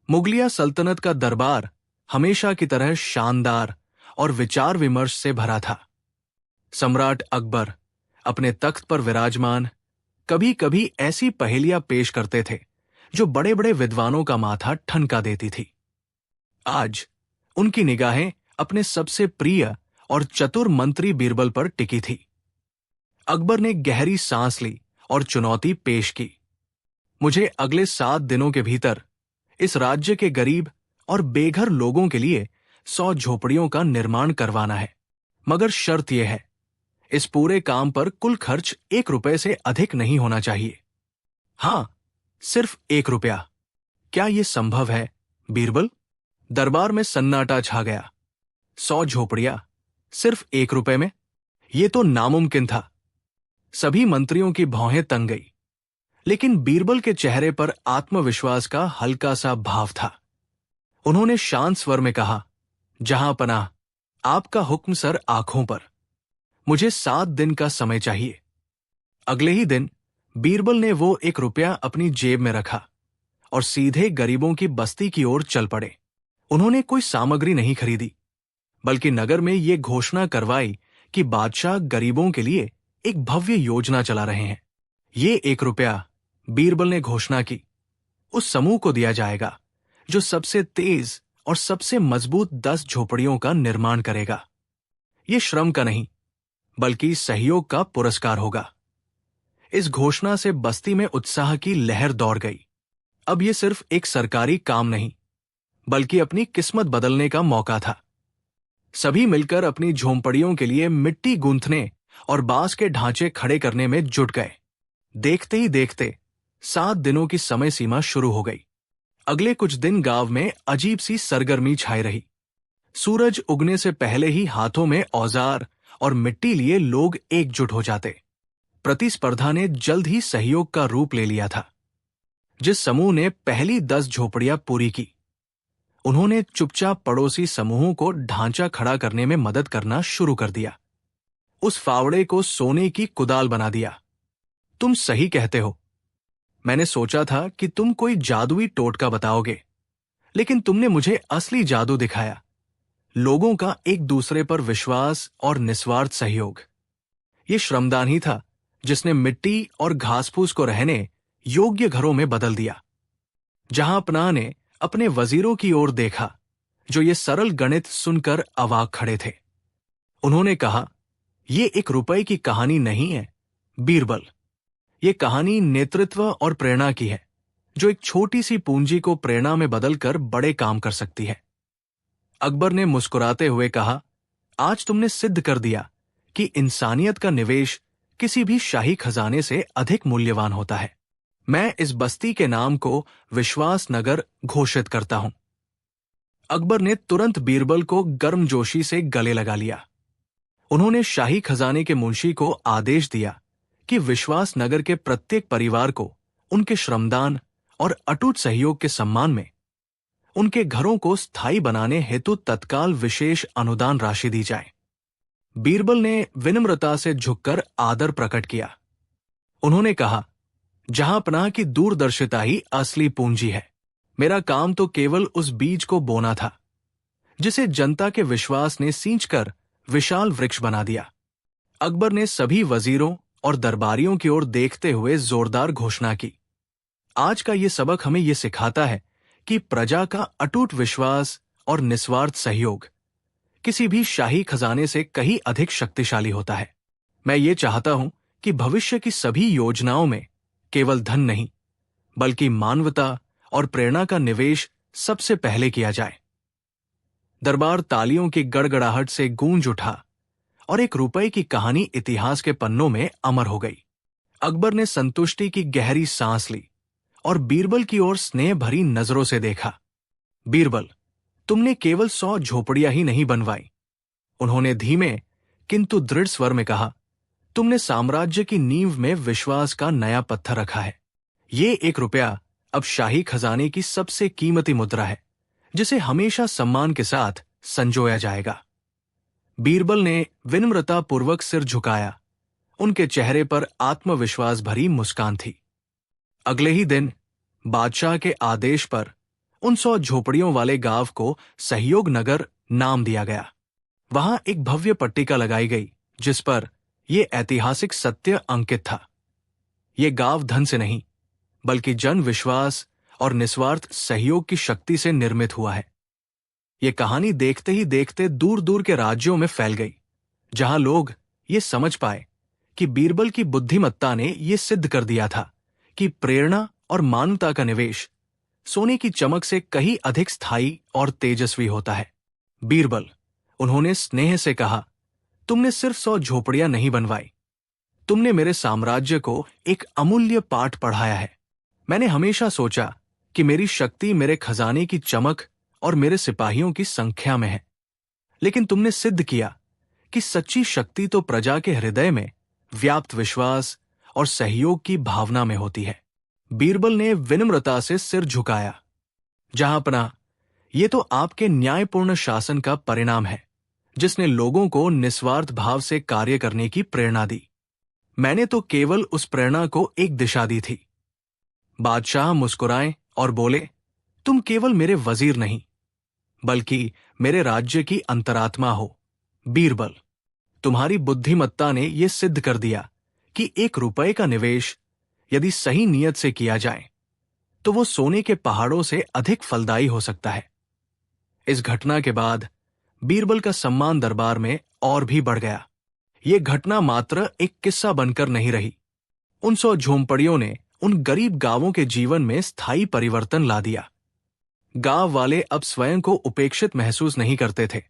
मुगलिया सल्तनत का दरबार हमेशा की तरह शानदार और विचार विमर्श से भरा था। सम्राट अकबर अपने तख्त पर विराजमान कभी कभी ऐसी पहेलियां पेश करते थे जो बड़े बड़े विद्वानों का माथा ठनका देती थी। आज उनकी निगाहें अपने सबसे प्रिय और चतुर मंत्री बीरबल पर टिकी थी। अकबर ने गहरी सांस ली और चुनौती पेश की। मुझे अगले 7 दिनों के भीतर इस राज्य के गरीब और बेघर लोगों के लिए 100 झोपड़ियों का निर्माण करवाना है, मगर शर्त यह है, इस पूरे काम पर कुल खर्च 1 रुपए से अधिक नहीं होना चाहिए। हां, सिर्फ 1 रुपया। क्या यह संभव है बीरबल? दरबार में सन्नाटा छा गया। 100 झोपड़ियां सिर्फ 1 रुपए में? यह तो नामुमकिन था। सभी मंत्रियों की भौहें तंग गई, लेकिन बीरबल के चेहरे पर आत्मविश्वास का हल्का सा भाव था। उन्होंने शांत स्वर में कहा, जहां पनाह, आपका हुक्म सर आंखों पर। मुझे 7 दिन का समय चाहिए। अगले ही दिन बीरबल ने वो 1 रुपया अपनी जेब में रखा और सीधे गरीबों की बस्ती की ओर चल पड़े। उन्होंने कोई सामग्री नहीं खरीदी, बल्कि नगर में ये घोषणा करवाई कि बादशाह गरीबों के लिए एक भव्य योजना चला रहे हैं। ये 1 रुपया, बीरबल ने घोषणा की, उस समूह को दिया जाएगा जो सबसे तेज और सबसे मजबूत 10 झोपड़ियों का निर्माण करेगा। ये श्रम का नहीं, बल्कि सहयोग का पुरस्कार होगा। इस घोषणा से बस्ती में उत्साह की लहर दौड़ गई। अब यह सिर्फ एक सरकारी काम नहीं, बल्कि अपनी किस्मत बदलने का मौका था। सभी मिलकर अपनी झोंपड़ियों के लिए मिट्टी गूंथने और बांस के ढांचे खड़े करने में जुट गए। देखते ही देखते 7 दिनों की समय सीमा शुरू हो गई। अगले कुछ दिन गांव में अजीब सी सरगर्मी छाई रही। सूरज उगने से पहले ही हाथों में औजार और मिट्टी लिए लोग एकजुट हो जाते। प्रतिस्पर्धा ने जल्द ही सहयोग का रूप ले लिया था। जिस समूह ने पहली 10 झोपड़ियां पूरी की, उन्होंने चुपचाप पड़ोसी समूहों को ढांचा खड़ा करने में मदद करना शुरू कर दिया। उस फावड़े को सोने की कुदाल बना दिया। तुम सही कहते हो। मैंने सोचा था कि तुम कोई जादुई टोटका बताओगे, लेकिन तुमने मुझे असली जादू दिखाया, लोगों का एक दूसरे पर विश्वास और निस्वार्थ सहयोग। ये श्रमदान ही था जिसने मिट्टी और घास-फूस को रहने योग्य घरों में बदल दिया। जहां पनाह ने अपने वजीरों की ओर देखा, जो ये सरल गणित सुनकर अवाक खड़े थे। उन्होंने कहा, ये 1 रुपए की कहानी नहीं है बीरबल, ये कहानी नेतृत्व और प्रेरणा की है, जो एक छोटी सी पूंजी को प्रेरणा में बदलकर बड़े काम कर सकती है। अकबर ने मुस्कुराते हुए कहा, आज तुमने सिद्ध कर दिया कि इंसानियत का निवेश किसी भी शाही खजाने से अधिक मूल्यवान होता है। मैं इस बस्ती के नाम को विश्वास नगर घोषित करता हूं। अकबर ने तुरंत बीरबल को गर्मजोशी से गले लगा लिया। उन्होंने शाही खजाने के मुंशी को आदेश दिया कि विश्वास नगर के प्रत्येक परिवार को उनके श्रमदान और अटूट सहयोग के सम्मान में उनके घरों को स्थायी बनाने हेतु तत्काल विशेष अनुदान राशि दी जाए। बीरबल ने विनम्रता से झुककर आदर प्रकट किया। उन्होंने कहा, जहां पनाह की दूरदर्शिता ही असली पूंजी है। मेरा काम तो केवल उस बीज को बोना था, जिसे जनता के विश्वास ने सींचकर विशाल वृक्ष बना दिया। अकबर ने सभी वजीरों और दरबारियों की ओर देखते हुए जोरदार घोषणा की, आज का ये सबक हमें ये सिखाता है कि प्रजा का अटूट विश्वास और निस्वार्थ सहयोग किसी भी शाही खजाने से कहीं अधिक शक्तिशाली होता है। मैं ये चाहता हूं कि भविष्य की सभी योजनाओं में केवल धन नहीं, बल्कि मानवता और प्रेरणा का निवेश सबसे पहले किया जाए। दरबार तालियों की गड़गड़ाहट से गूंज उठा और 1 रुपए की कहानी इतिहास के पन्नों में अमर हो गई। अकबर ने संतुष्टि की गहरी सांस ली और बीरबल की ओर स्नेह भरी नजरों से देखा। बीरबल, तुमने केवल 100 झोपड़ियां ही नहीं बनवाई, उन्होंने धीमे किंतु दृढ़ स्वर में कहा, तुमने साम्राज्य की नींव में विश्वास का नया पत्थर रखा है। ये 1 रुपया अब शाही खजाने की सबसे कीमती मुद्रा है, जिसे हमेशा सम्मान के साथ संजोया जाएगा। बीरबल ने विनम्रतापूर्वक सिर झुकाया। उनके चेहरे पर आत्मविश्वास भरी मुस्कान थी। अगले ही दिन बादशाह के आदेश पर उन 100 झोपड़ियों वाले गांव को सहयोग नगर नाम दिया गया। वहां एक भव्य पट्टिका लगाई गई जिस पर यह ऐतिहासिक सत्य अंकित था। ये गांव धन से नहीं बल्कि जन विश्वास और निस्वार्थ सहयोग की शक्ति से निर्मित हुआ है। ये कहानी देखते ही देखते दूर दूर के राज्यों में फैल गई, जहां लोग ये समझ पाए कि बीरबल की बुद्धिमत्ता ने यह सिद्ध कर दिया था कि प्रेरणा और मानवता का निवेश सोने की चमक से कहीं अधिक स्थायी और तेजस्वी होता है। बीरबल, उन्होंने स्नेह से कहा, तुमने सिर्फ 100 झोपड़ियां नहीं बनवाई, तुमने मेरे साम्राज्य को एक अमूल्य पाठ पढ़ाया है। मैंने हमेशा सोचा कि मेरी शक्ति मेरे खजाने की चमक और मेरे सिपाहियों की संख्या में है, लेकिन तुमने सिद्ध किया कि सच्ची शक्ति तो प्रजा के हृदय में व्याप्त विश्वास और सहयोग की भावना में होती है। बीरबल ने विनम्रता से सिर झुकाया, जहांपना, ये तो आपके न्यायपूर्ण शासन का परिणाम है, जिसने लोगों को निस्वार्थ भाव से कार्य करने की प्रेरणा दी। मैंने तो केवल उस प्रेरणा को एक दिशा दी थी। बादशाह मुस्कुराए और बोले, तुम केवल मेरे वजीर नहीं बल्कि मेरे राज्य की अंतरात्मा हो। बीरबल, तुम्हारी बुद्धिमत्ता ने यह सिद्ध कर दिया कि 1 रुपए का निवेश यदि सही नियत से किया जाए तो वो सोने के पहाड़ों से अधिक फलदायी हो सकता है। इस घटना के बाद बीरबल का सम्मान दरबार में और भी बढ़ गया। ये घटना मात्र एक किस्सा बनकर नहीं रही। उन 100 झोंपड़ियों ने उन गरीब गांवों के जीवन में स्थायी परिवर्तन ला दिया। गांव वाले अब स्वयं को उपेक्षित महसूस नहीं करते थे,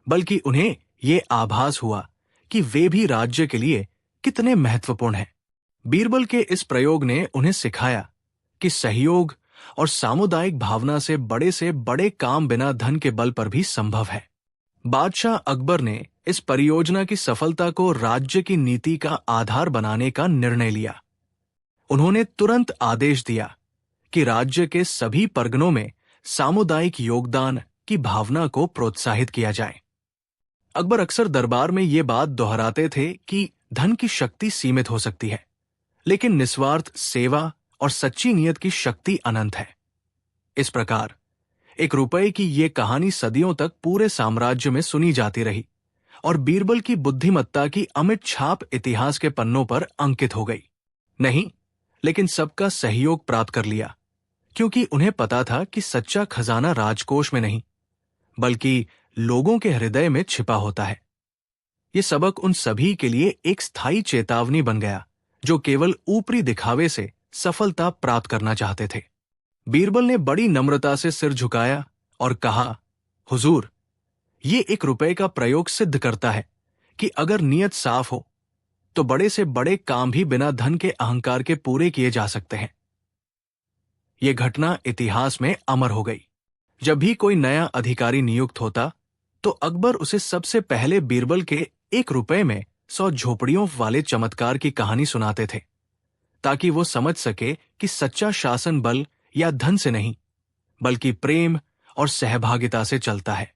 बल्कि उन्हें ये आभास हुआ कि वे भी राज्य के लिए कितने महत्वपूर्ण हैं। बीरबल के इस प्रयोग ने उन्हें सिखाया कि सहयोग और सामुदायिक भावना से बड़े काम बिना धन के बल पर भी संभव है। बादशाह अकबर ने इस परियोजना की सफलता को राज्य की नीति का आधार बनाने का निर्णय लिया। उन्होंने तुरंत आदेश दिया कि राज्य के सभी परगनों में सामुदायिक योगदान की भावना को प्रोत्साहित किया जाए। अकबर अक्सर दरबार में ये बात दोहराते थे कि धन की शक्ति सीमित हो सकती है, लेकिन निस्वार्थ सेवा और सच्ची नियत की शक्ति अनंत है। इस प्रकार 1 रुपए की ये कहानी सदियों तक पूरे साम्राज्य में सुनी जाती रही और बीरबल की बुद्धिमत्ता की अमिट छाप इतिहास के पन्नों पर अंकित हो गई। नहीं, लेकिन सबका सहयोग प्राप्त कर लिया, क्योंकि उन्हें पता था कि सच्चा खजाना राजकोष में नहीं बल्कि लोगों के हृदय में छिपा होता है। ये सबक उन सभी के लिए एक स्थायी चेतावनी बन गया जो केवल ऊपरी दिखावे से सफलता प्राप्त करना चाहते थे। बीरबल ने बड़ी नम्रता से सिर झुकाया और कहा, हुजूर, ये 1 रुपए का प्रयोग सिद्ध करता है कि अगर नियत साफ हो तो बड़े से बड़े काम भी बिना धन के अहंकार के पूरे किए जा सकते हैं। ये घटना इतिहास में अमर हो गई। जब भी कोई नया अधिकारी नियुक्त होता तो अकबर उसे सबसे पहले बीरबल के 1 रुपए में 100 झोपड़ियों वाले चमत्कार की कहानी सुनाते थे, ताकि वो समझ सके कि सच्चा शासन बल या धन से नहीं बल्कि प्रेम और सहभागिता से चलता है।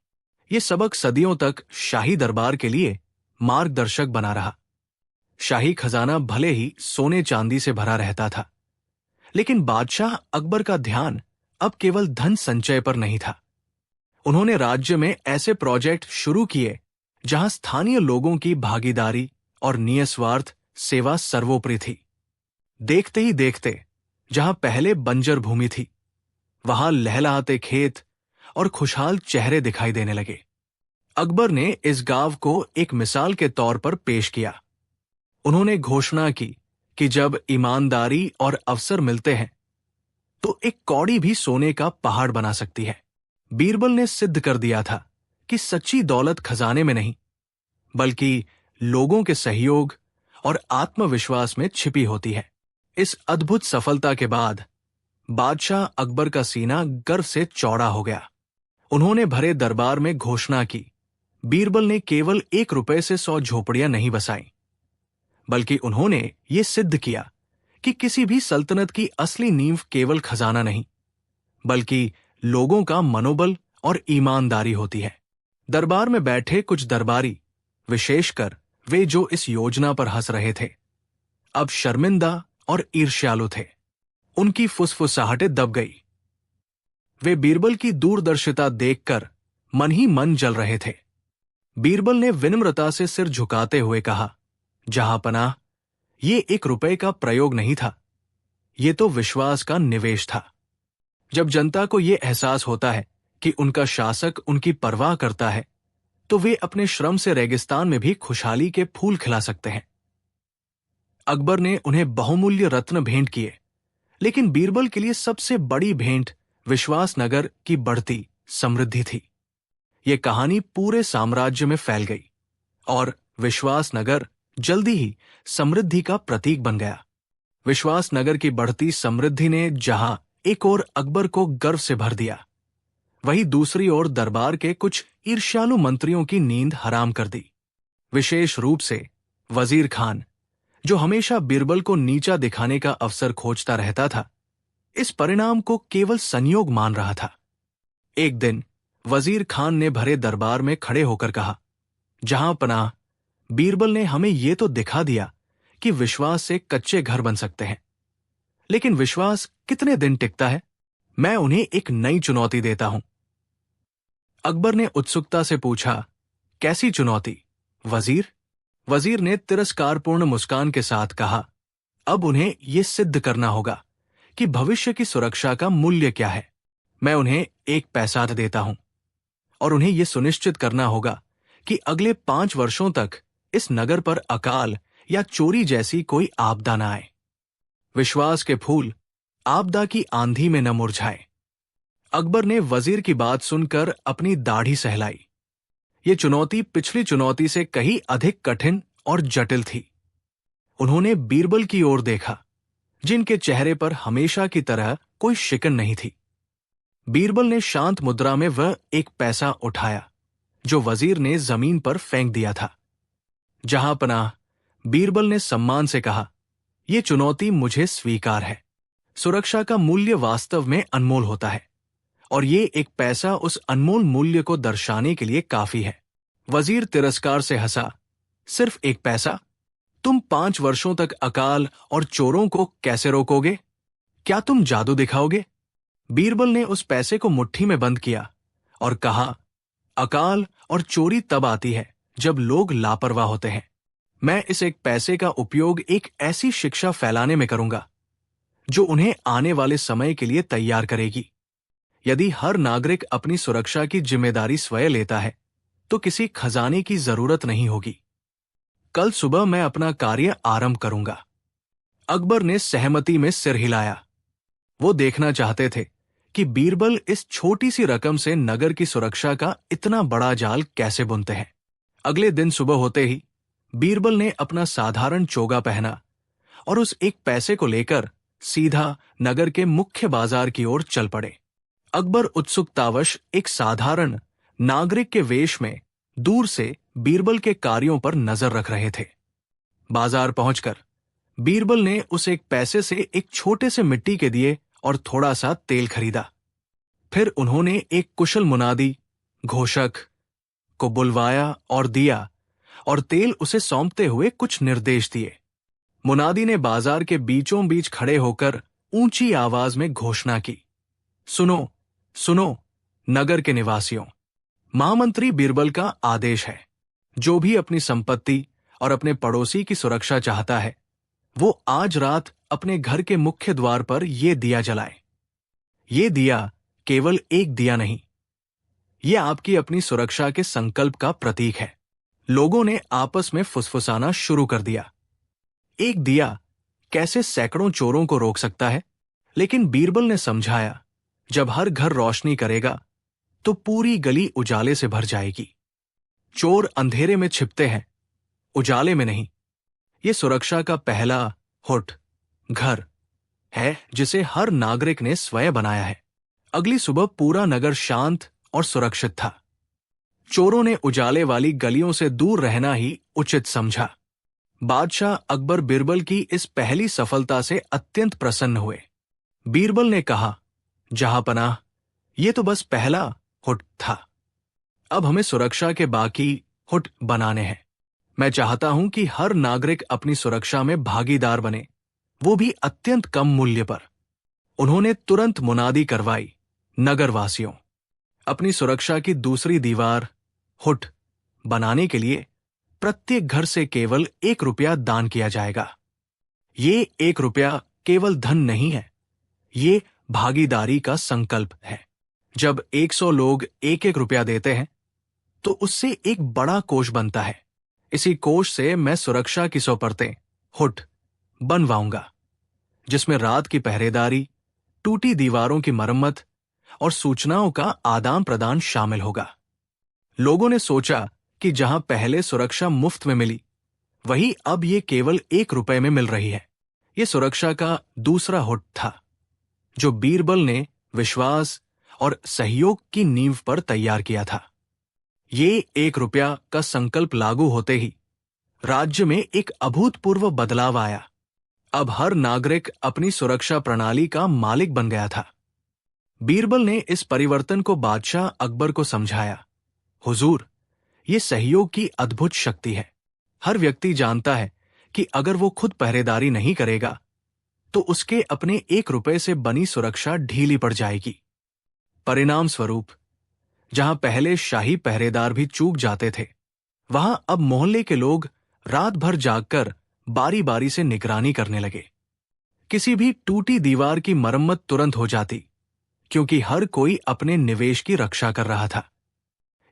ये सबक सदियों तक शाही दरबार के लिए मार्गदर्शक बना रहा। शाही खजाना भले ही सोने चांदी से भरा रहता था, लेकिन बादशाह अकबर का ध्यान अब केवल धन संचय पर नहीं था। उन्होंने राज्य में ऐसे प्रोजेक्ट शुरू किए जहां स्थानीय लोगों की भागीदारी और निस्वार्थ सेवा सर्वोपरि थी। देखते ही देखते जहां पहले बंजर भूमि थी, वहां लहलहाते खेत और खुशहाल चेहरे दिखाई देने लगे। अकबर ने इस गांव को एक मिसाल के तौर पर पेश किया। उन्होंने घोषणा की कि जब ईमानदारी और अवसर मिलते हैं तो एक कौड़ी भी सोने का पहाड़ बना सकती है। बीरबल ने सिद्ध कर दिया था कि सच्ची दौलत खजाने में नहीं बल्कि लोगों के सहयोग और आत्मविश्वास में छिपी होती है। इस अद्भुत सफलता के बाद बादशाह अकबर का सीना गर्व से चौड़ा हो गया। उन्होंने भरे दरबार में घोषणा की, बीरबल ने केवल 1 रुपए से 100 झोपड़ियां नहीं बसाई, बल्कि उन्होंने ये सिद्ध किया कि किसी भी सल्तनत की असली नींव केवल खजाना नहीं बल्कि लोगों का मनोबल और ईमानदारी होती है। दरबार में बैठे कुछ दरबारी, विशेषकर वे जो इस योजना पर हंस रहे थे, अब शर्मिंदा और ईर्ष्यालु थे। उनकी फुसफुसाहटें दब गई। वे बीरबल की दूरदर्शिता देखकर मन ही मन जल रहे थे। बीरबल ने विनम्रता से सिर झुकाते हुए कहा, जहांपनाह, ये 1 रुपए का प्रयोग नहीं था, ये तो विश्वास का निवेश था। जब जनता को ये एहसास होता है कि उनका शासक उनकी परवाह करता है, तो वे अपने श्रम से रेगिस्तान में भी खुशहाली के फूल खिला सकते हैं। अकबर ने उन्हें बहुमूल्य रत्न भेंट किए, लेकिन बीरबल के लिए सबसे बड़ी भेंट विश्वासनगर की बढ़ती समृद्धि थी। ये कहानी पूरे साम्राज्य में फैल गई और विश्वासनगर जल्दी ही समृद्धि का प्रतीक बन गया। विश्वासनगर की बढ़ती समृद्धि ने जहां एक ओर अकबर को गर्व से भर दिया, वहीं दूसरी ओर दरबार के कुछ ईर्ष्यालु मंत्रियों की नींद हराम कर दी। विशेष रूप से वजीर खान, जो हमेशा बीरबल को नीचा दिखाने का अवसर खोजता रहता था, इस परिणाम को केवल संयोग मान रहा था। एक दिन वजीर खान ने भरे दरबार में खड़े होकर कहा, जहांपनाह, बीरबल ने हमें ये तो दिखा दिया कि विश्वास से कच्चे घर बन सकते हैं, लेकिन विश्वास कितने दिन टिकता है? मैं उन्हें एक नई चुनौती देता हूं। अकबर ने उत्सुकता से पूछा, कैसी चुनौती वजीर? वजीर ने तिरस्कारपूर्ण मुस्कान के साथ कहा, अब उन्हें यह सिद्ध करना होगा कि भविष्य की सुरक्षा का मूल्य क्या है। मैं उन्हें 1 पैसा देता हूं और उन्हें यह सुनिश्चित करना होगा कि अगले 5 वर्षों तक इस नगर पर अकाल या चोरी जैसी कोई आपदा न आए। विश्वास के फूल आपदा की आंधी में न मुरझाए। अकबर ने वजीर की बात सुनकर अपनी दाढ़ी सहलाई। ये चुनौती पिछली चुनौती से कहीं अधिक कठिन और जटिल थी। उन्होंने बीरबल की ओर देखा, जिनके चेहरे पर हमेशा की तरह कोई शिकन नहीं थी। बीरबल ने शांत मुद्रा में वह 1 पैसा उठाया जो वजीर ने जमीन पर फेंक दिया था। जहांपनाह, बीरबल ने सम्मान से कहा, यह चुनौती मुझे स्वीकार है। सुरक्षा का मूल्य वास्तव में अनमोल होता है और ये 1 पैसा उस अनमोल मूल्य को दर्शाने के लिए काफी है। वजीर तिरस्कार से हंसा, सिर्फ 1 पैसा? तुम 5 वर्षों तक अकाल और चोरों को कैसे रोकोगे? क्या तुम जादू दिखाओगे? बीरबल ने उस पैसे को मुट्ठी में बंद किया और कहा, अकाल और चोरी तब आती है जब लोग लापरवाह होते हैं। मैं इस 1 पैसे का उपयोग एक ऐसी शिक्षा फैलाने में करूंगा जो उन्हें आने वाले समय के लिए तैयार करेगी। यदि हर नागरिक अपनी सुरक्षा की जिम्मेदारी स्वयं लेता है, तो किसी खजाने की जरूरत नहीं होगी। कल सुबह मैं अपना कार्य आरंभ करूंगा। अकबर ने सहमति में सिर हिलाया। वो देखना चाहते थे कि बीरबल इस छोटी सी रकम से नगर की सुरक्षा का इतना बड़ा जाल कैसे बुनते हैं। अगले दिन सुबह होते ही बीरबल ने अपना साधारण चोगा पहना और उस 1 पैसे को लेकर सीधा नगर के मुख्य बाजार की ओर चल पड़े। अकबर उत्सुकतावश एक साधारण नागरिक के वेश में दूर से बीरबल के कार्यों पर नजर रख रहे थे। बाजार पहुंचकर बीरबल ने उस 1 पैसे से एक छोटे से मिट्टी के दिए और थोड़ा सा तेल खरीदा। फिर उन्होंने एक कुशल मुनादी घोषक को बुलवाया और दिया और तेल उसे सौंपते हुए कुछ निर्देश दिए। मुनादी ने बाजार के बीचों बीच खड़े होकर ऊंची आवाज में घोषणा की, सुनो सुनो नगर के निवासियों, महामंत्री बीरबल का आदेश है, जो भी अपनी संपत्ति और अपने पड़ोसी की सुरक्षा चाहता है, वो आज रात अपने घर के मुख्य द्वार पर यह दिया जलाए। ये दिया केवल एक दिया नहीं, यह आपकी अपनी सुरक्षा के संकल्प का प्रतीक है। लोगों ने आपस में फुसफुसाना शुरू कर दिया। एक दिया कैसे सैकड़ों चोरों को रोक सकता है? लेकिन बीरबल ने समझाया, जब हर घर रोशनी करेगा तो पूरी गली उजाले से भर जाएगी। चोर अंधेरे में छिपते हैं, उजाले में नहीं। ये सुरक्षा का पहला हुट घर है जिसे हर नागरिक ने स्वयं बनाया है। अगली सुबह पूरा नगर शांत और सुरक्षित था। चोरों ने उजाले वाली गलियों से दूर रहना ही उचित समझा। बादशाह अकबर बीरबल की इस पहली सफलता से अत्यंत प्रसन्न हुए। बीरबल ने कहा, जहांपनाह, ये तो बस पहला हुट था। अब हमें सुरक्षा के बाकी हुट बनाने हैं। मैं चाहता हूं कि हर नागरिक अपनी सुरक्षा में भागीदार बने, वो भी अत्यंत कम मूल्य पर। उन्होंने तुरंत मुनादी करवाई, नगरवासियों, अपनी सुरक्षा की दूसरी दीवार हुट बनाने के लिए प्रत्येक घर से केवल 1 रुपया दान किया जाएगा। ये 1 रुपया केवल धन नहीं है, ये भागीदारी का संकल्प है। जब 100 लोग 1-1 रुपया देते हैं तो उससे एक बड़ा कोष बनता है। इसी कोष से मैं सुरक्षा की 100 परतें हुट बनवाऊंगा, जिसमें रात की पहरेदारी, टूटी दीवारों की मरम्मत और सूचनाओं का आदान प्रदान शामिल होगा। लोगों ने सोचा कि जहां पहले सुरक्षा मुफ्त में मिली, वही अब ये केवल 1 रुपए में मिल रही है। ये सुरक्षा का दूसरा हुट था, जो बीरबल ने विश्वास और सहयोग की नींव पर तैयार किया था। ये 1 रुपया का संकल्प लागू होते ही राज्य में एक अभूतपूर्व बदलाव आया। अब हर नागरिक अपनी सुरक्षा प्रणाली का मालिक बन गया था। बीरबल ने इस परिवर्तन को बादशाह अकबर को समझाया। हुजूर, ये सहयोग की अद्भुत शक्ति है। हर व्यक्ति जानता है कि अगर वो खुद पहरेदारी नहीं करेगा तो उसके अपने 1 रुपए से बनी सुरक्षा ढीली पड़ जाएगी। परिणाम स्वरूप जहां पहले शाही पहरेदार भी चूक जाते थे, वहां अब मोहल्ले के लोग रात भर जागकर बारी बारी से निगरानी करने लगे। किसी भी टूटी दीवार की मरम्मत तुरंत हो जाती, क्योंकि हर कोई अपने निवेश की रक्षा कर रहा था।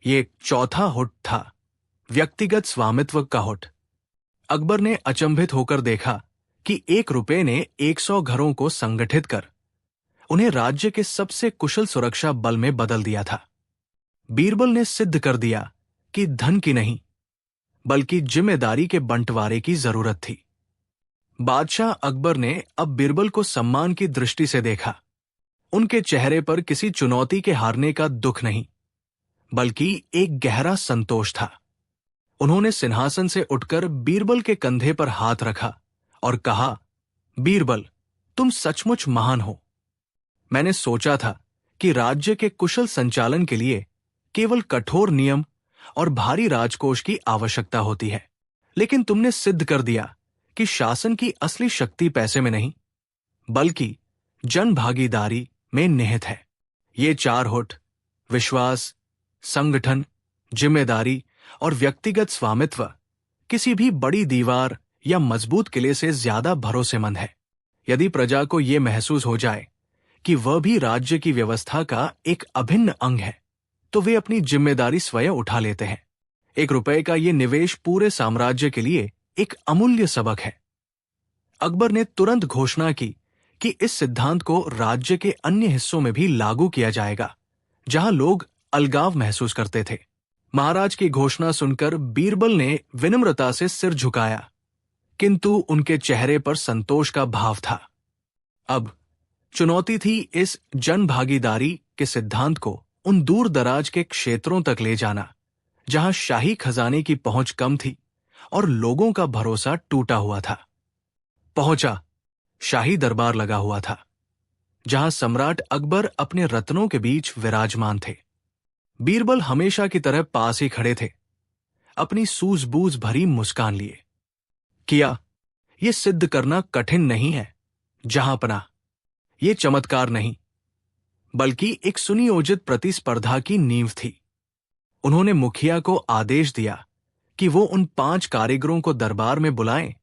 ये चौथा हुट था, व्यक्तिगत स्वामित्व का हुट। अकबर ने अचंभित होकर देखा कि 1 रुपए ने 100 घरों को संगठित कर उन्हें राज्य के सबसे कुशल सुरक्षा बल में बदल दिया था। बीरबल ने सिद्ध कर दिया कि धन की नहीं, बल्कि जिम्मेदारी के बंटवारे की जरूरत थी। बादशाह अकबर ने अब बीरबल को सम्मान की दृष्टि से देखा। उनके चेहरे पर किसी चुनौती के हारने का दुख नहीं, बल्कि एक गहरा संतोष था। उन्होंने सिंहासन से उठकर बीरबल के कंधे पर हाथ रखा और कहा, बीरबल, तुम सचमुच महान हो। मैंने सोचा था कि राज्य के कुशल संचालन के लिए केवल कठोर नियम और भारी राजकोष की आवश्यकता होती है, लेकिन तुमने सिद्ध कर दिया कि शासन की असली शक्ति पैसे में नहीं, बल्कि जन भागीदारी में निहित है। ये 4 हुट, विश्वास, संगठन, जिम्मेदारी और व्यक्तिगत स्वामित्व, किसी भी बड़ी दीवार या मजबूत किले से ज्यादा भरोसेमंद है। यदि प्रजा को यह महसूस हो जाए कि वह भी राज्य की व्यवस्था का एक अभिन्न अंग है, तो वे अपनी जिम्मेदारी स्वयं उठा लेते हैं। 1 रुपए का ये निवेश पूरे साम्राज्य के लिए एक अमूल्य सबक है। अकबर ने तुरंत घोषणा की कि इस सिद्धांत को राज्य के अन्य हिस्सों में भी लागू किया जाएगा, जहां लोग अलगाव महसूस करते थे। महाराज की घोषणा सुनकर बीरबल ने विनम्रता से सिर झुकाया, किंतु उनके चेहरे पर संतोष का भाव था। अब चुनौती थी इस जन भागीदारी के सिद्धांत को उन दूर दराज के क्षेत्रों तक ले जाना, जहां शाही खजाने की पहुंच कम थी और लोगों का भरोसा टूटा हुआ था। पहुंचा, शाही दरबार लगा हुआ था, जहां सम्राट अकबर अपने रत्नों के बीच विराजमान थे। बीरबल हमेशा की तरह पास ही खड़े थे, अपनी सूझबूझ भरी मुस्कान लिए। किया, यह सिद्ध करना कठिन नहीं है जहांपना। ये चमत्कार नहीं, बल्कि एक सुनियोजित प्रतिस्पर्धा की नींव थी। उन्होंने मुखिया को आदेश दिया कि वो उन 5 कारीगरों को दरबार में बुलाएं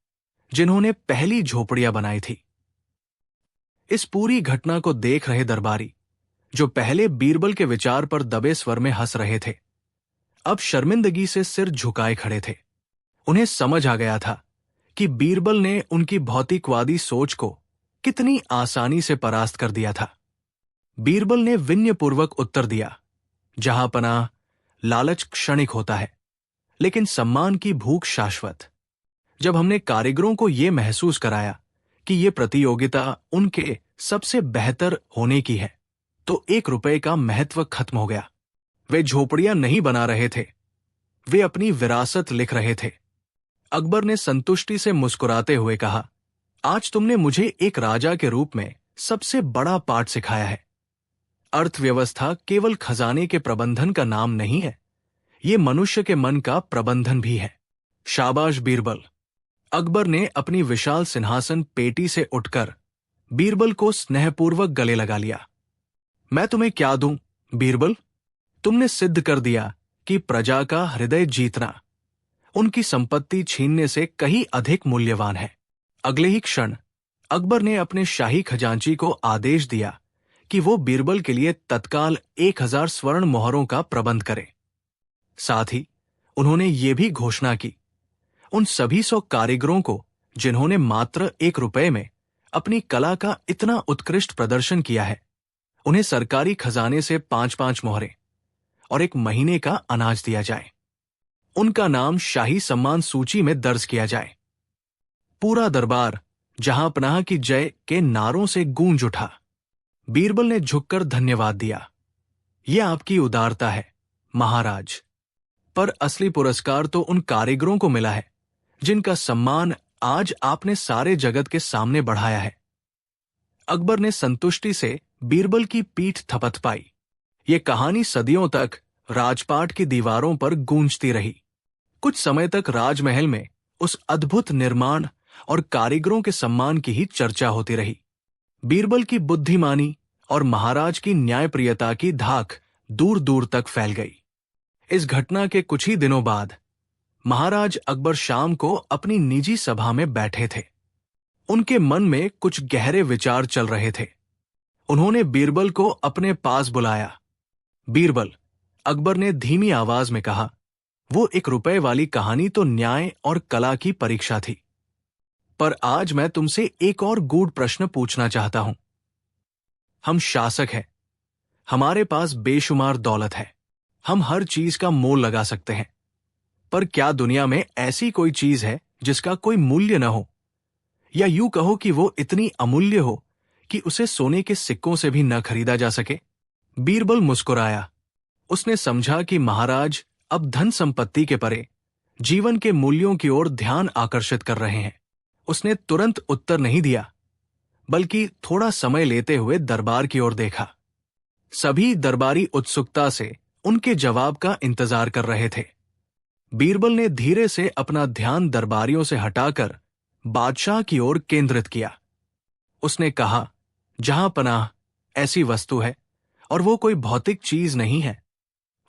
जिन्होंने पहली झोपड़ियां बनाई थी। इस पूरी घटना को देख रहे दरबारी, जो पहले बीरबल के विचार पर दबे स्वर में हंस रहे थे, अब शर्मिंदगी से सिर झुकाए खड़े थे। उन्हें समझ आ गया था कि बीरबल ने उनकी भौतिकवादी सोच को कितनी आसानी से परास्त कर दिया था। बीरबल ने विनयपूर्वक उत्तर दिया, जहांपनाह, लालच क्षणिक होता है, लेकिन सम्मान की भूख शाश्वत। जब हमने कारीगरों को यह महसूस कराया कि यह प्रतियोगिता उनके सबसे बेहतर होने की है, तो 1 रुपए का महत्व खत्म हो गया। वे झोपड़ियां नहीं बना रहे थे, वे अपनी विरासत लिख रहे थे। अकबर ने संतुष्टि से मुस्कुराते हुए कहा, आज तुमने मुझे एक राजा के रूप में सबसे बड़ा पाठ सिखाया है। अर्थव्यवस्था केवल खजाने के प्रबंधन का नाम नहीं है, ये मनुष्य के मन का प्रबंधन भी है। शाबाश बीरबल। अकबर ने अपनी विशाल सिंहासन पेटी से उठकर बीरबल को स्नेहपूर्वक गले लगा लिया। मैं तुम्हें क्या दूं, बीरबल? तुमने सिद्ध कर दिया कि प्रजा का हृदय जीतना उनकी संपत्ति छीनने से कहीं अधिक मूल्यवान है। अगले ही क्षण अकबर ने अपने शाही खजांची को आदेश दिया कि वो बीरबल के लिए तत्काल 1000 स्वर्ण मोहरों का प्रबंध करे। साथ ही उन्होंने ये भी घोषणा की, उन सभी 100 कारीगरों को जिन्होंने मात्र 1 रुपए में अपनी कला का इतना उत्कृष्ट प्रदर्शन किया है, उन्हें सरकारी खजाने से 5-5 मोहरें और 1 महीने का अनाज दिया जाए। उनका नाम शाही सम्मान सूची में दर्ज किया जाए। पूरा दरबार जहां पनाह की जय के नारों से गूंज उठा। बीरबल ने झुककर धन्यवाद दिया। यह आपकी उदारता है, महाराज। पर असली पुरस्कार तो उन कारीगरों को मिला है जिनका सम्मान आज आपने सारे जगत के सामने बढ़ाया है। अकबर ने संतुष्टि से बीरबल की पीठ थपथपाई। ये कहानी सदियों तक राजपाट की दीवारों पर गूंजती रही। कुछ समय तक राजमहल में उस अद्भुत निर्माण और कारीगरों के सम्मान की ही चर्चा होती रही। बीरबल की बुद्धिमानी और महाराज की न्यायप्रियता की धाक दूर दूर तक फैल गई। इस घटना के कुछ ही दिनों बाद महाराज अकबर शाम को अपनी निजी सभा में बैठे थे। उनके मन में कुछ गहरे विचार चल रहे थे। उन्होंने बीरबल को अपने पास बुलाया। बीरबल, अकबर ने धीमी आवाज में कहा, वो 1 रुपए वाली कहानी तो न्याय और कला की परीक्षा थी, पर आज मैं तुमसे एक और गूढ़ प्रश्न पूछना चाहता हूं। हम शासक हैं, हमारे पास बेशुमार दौलत है, हम हर चीज का मोल लगा सकते हैं, पर क्या दुनिया में ऐसी कोई चीज है जिसका कोई मूल्य न हो, या यूं कहो कि वो इतनी अमूल्य हो कि उसे सोने के सिक्कों से भी न खरीदा जा सके? बीरबल मुस्कुराया। उसने समझा कि महाराज अब धन संपत्ति के परे जीवन के मूल्यों की ओर ध्यान आकर्षित कर रहे हैं। उसने तुरंत उत्तर नहीं दिया, बल्कि थोड़ा समय लेते हुए दरबार की ओर देखा। सभी दरबारी उत्सुकता से उनके जवाब का इंतजार कर रहे थे। बीरबल ने धीरे से अपना ध्यान दरबारियों से हटाकर बादशाह की ओर केंद्रित किया। उसने कहा, जहां पनाह ऐसी वस्तु है और वो कोई भौतिक चीज नहीं है,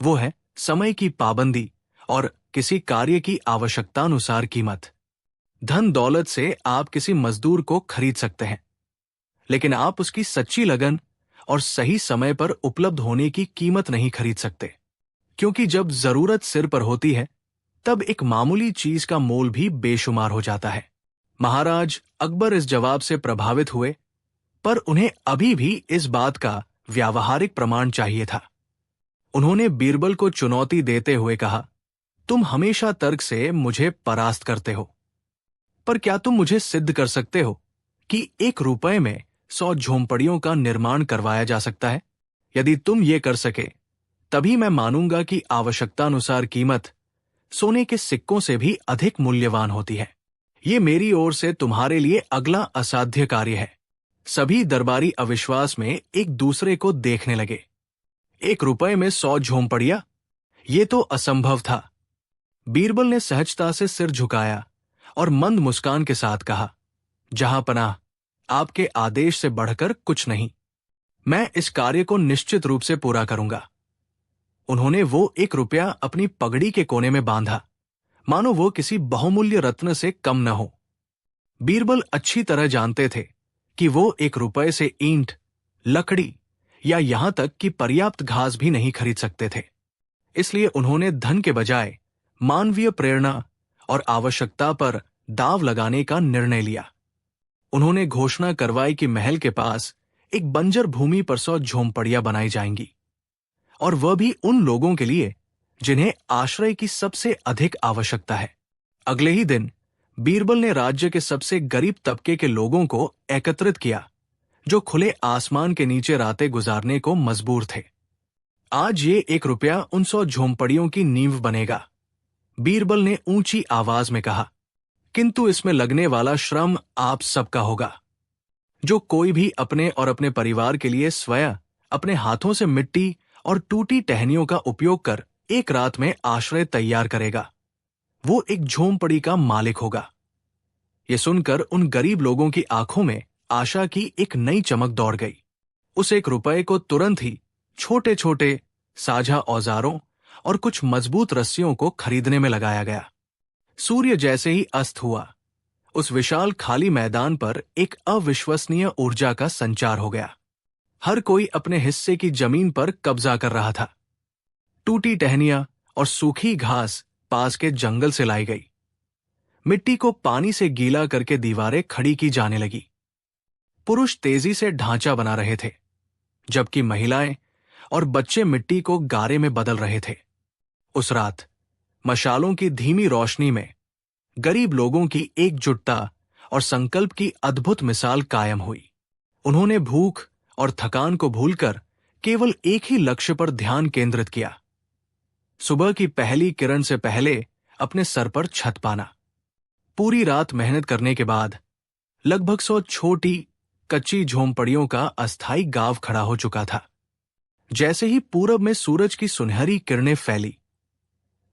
वो है समय की पाबंदी और किसी कार्य की आवश्यकतानुसार कीमत। धन दौलत से आप किसी मजदूर को खरीद सकते हैं, लेकिन आप उसकी सच्ची लगन और सही समय पर उपलब्ध होने की कीमत नहीं खरीद सकते, क्योंकि जब जरूरत सिर पर होती है तब एक मामूली चीज का मोल भी बेशुमार हो जाता है। महाराज अकबर इस जवाब से प्रभावित हुए, पर उन्हें अभी भी इस बात का व्यावहारिक प्रमाण चाहिए था। उन्होंने बीरबल को चुनौती देते हुए कहा, तुम हमेशा तर्क से मुझे परास्त करते हो, पर क्या तुम मुझे सिद्ध कर सकते हो कि 1 रुपए में 100 झोंपड़ियों का निर्माण करवाया जा सकता है? यदि तुम ये कर सके, तभी मैं मानूंगा कि आवश्यकतानुसार कीमत सोने के सिक्कों से भी अधिक मूल्यवान होती है। ये मेरी ओर से तुम्हारे लिए अगला असाध्य कार्य है। सभी दरबारी अविश्वास में एक दूसरे को देखने लगे। 1 रुपए में 100 झोंपड़ियां? ये तो असंभव था। बीरबल ने सहजता से सिर झुकाया और मंद मुस्कान के साथ कहा, जहां पनाह, आपके आदेश से बढ़कर कुछ नहीं। मैं इस कार्य को निश्चित रूप से पूरा करूंगा। उन्होंने वो 1 रुपया अपनी पगड़ी के कोने में बांधा, मानो वो किसी बहुमूल्य रत्न से कम न हो। बीरबल अच्छी तरह जानते थे कि वो 1 रुपए से ईंट, लकड़ी या यहां तक कि पर्याप्त घास भी नहीं खरीद सकते थे। इसलिए उन्होंने धन के बजाय मानवीय प्रेरणा और आवश्यकता पर दाव लगाने का निर्णय लिया। उन्होंने घोषणा करवाई कि महल के पास एक बंजर भूमि पर 100 झोंपड़ियां बनाई जाएंगी, और वह भी उन लोगों के लिए जिन्हें आश्रय की सबसे अधिक आवश्यकता है। अगले ही दिन बीरबल ने राज्य के सबसे गरीब तबके के लोगों को एकत्रित किया, जो खुले आसमान के नीचे रातें गुजारने को मजबूर थे। आज ये 1 रुपया उन 100 झोंपड़ियों की नींव बनेगा, बीरबल ने ऊंची आवाज में कहा, किंतु इसमें लगने वाला श्रम आप सबका होगा। जो कोई भी अपने और अपने परिवार के लिए स्वयं अपने हाथों से मिट्टी और टूटी टहनियों का उपयोग कर 1 रात में आश्रय तैयार करेगा, वो एक झोंपड़ी का मालिक होगा। ये सुनकर उन गरीब लोगों की आंखों में आशा की एक नई चमक दौड़ गई। उस 1 रुपए को तुरंत ही छोटे छोटे साझा औजारों और कुछ मजबूत रस्सियों को खरीदने में लगाया गया। सूर्य जैसे ही अस्त हुआ, उस विशाल खाली मैदान पर एक अविश्वसनीय ऊर्जा का संचार हो गया। हर कोई अपने हिस्से की जमीन पर कब्जा कर रहा था। टूटी टहनियां और सूखी घास पास के जंगल से लाई गई। मिट्टी को पानी से गीला करके दीवारें खड़ी की जाने लगी। पुरुष तेजी से ढांचा बना रहे थे, जबकि महिलाएं और बच्चे मिट्टी को गारे में बदल रहे थे। उस रात मशालों की धीमी रोशनी में गरीब लोगों की एकजुटता और संकल्प की अद्भुत मिसाल कायम हुई। उन्होंने भूख और थकान को भूलकर केवल एक ही लक्ष्य पर ध्यान केंद्रित किया, सुबह की पहली किरण से पहले अपने सर पर छत पाना। पूरी रात मेहनत करने के बाद लगभग 100 छोटी कच्ची झोंपड़ियों का अस्थायी गांव खड़ा हो चुका था। जैसे ही पूरब में सूरज की सुनहरी किरणें फैली,